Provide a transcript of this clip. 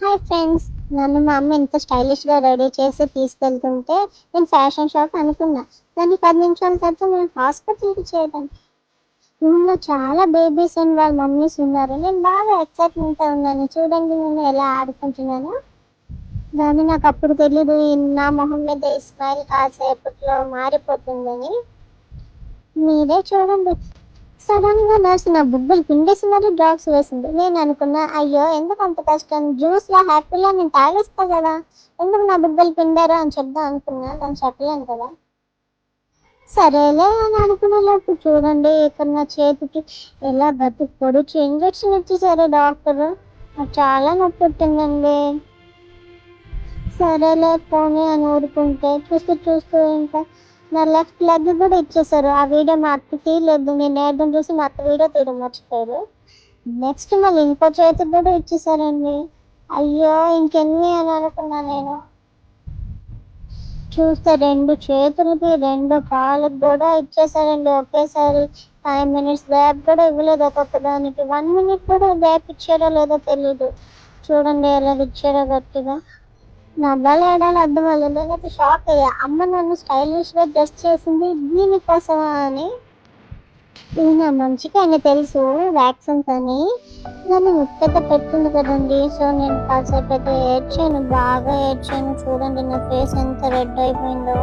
Hi friends. నన్ను మా అమ్మ ఎంత స్టైలిష్గా రెడీ చేసి తీసుకెళ్తుంటే నేను ఫ్యాషన్ షాప్ అనుకున్నా. దాన్ని 10 నిమిషాల తర్వాత నేను హాస్పిటల్కి చేయడం. రూమ్లో చాలా బేబీస్ అండ్ వాళ్ళ మమ్మీస్ ఉన్నారు. నేను బాగా ఎక్సైట్మెంట్తో ఉన్నాను. చూడండి నేను ఎలా ఆడుకుంటున్నాను. కానీ నాకు అప్పుడు తెలీదు నా మొహం మీద ఈ స్మైల్ కాసేపట్లో మారిపోతుందని. మీరే చూడండి. సడన్గా నర్స్ నా బుగ్గలు పిండేసి మరీ డ్రాప్స్ వేసింది. నేను అనుకున్నా, అయ్యో ఎందుకు అంత కష్టం, జ్యూస్లో హ్యాపీలా నేను తాగేస్తా కదా, ఎందుకు నా బుగ్గలు పిండారు అని చెప్దాం అనుకున్నా. నేను చెప్పలేను కదా. సరేలే అని అనుకునేలోపు చూడండి ఇక్కడ నా చేతికి ఎలా బతుకు పొడిచి ఇంజక్షన్ ఇచ్చేసారు డాక్టర్. నాకు చాలా నొప్పి పుట్టిందండి. సరేలే పోనీ అని ఊరుకుంటే చూస్తూ చూస్తూ ఇంకా నా లెఫ్ట్ లెగ్ కూడా ఇచ్చేసారు. ఆ వీడియో మా అత్త తీయలేదు. నేను నేర్డం చూసి మా అత్త వీడియో తీయడం మర్చిపోయారు. నెక్స్ట్ మళ్ళీ ఇంకో చేతికి కూడా ఇచ్చేసారండి. అయ్యో ఇంకెన్ని అని అనుకున్నా నేను. చూస్తే 2 చేతులకి 2 కాళ్ళకి కూడా ఇచ్చేసారండి ఒకేసారి. 5 minutes గ్యాప్ కూడా ఇవ్వలేదు ఒక్కొక్క దానికి. 1 minute కూడా గ్యాప్ ఇచ్చారో లేదో తెలీదు. చూడండి ఎలా ఇచ్చారో గట్టిగా. నవ్వాలో ఏడాలో అర్థం అవ్వలేదు. నేనైతే షాక్ అయ్యా. అమ్మ నన్ను స్టైలిష్గా డ్రెస్ చేసింది దీనికోసమా అని. ఇది నా మంచిగా అని తెలుసు వ్యాక్సిన్స్ అని. కానీ ముచ్చట పెట్టింది కదండి. సో నేను కాసేపు అయితే ఏడ్చాను, బాగా ఏడ్చాను. చూడండి నా ఫేస్ ఎంత రెడ్ అయిపోయిందో.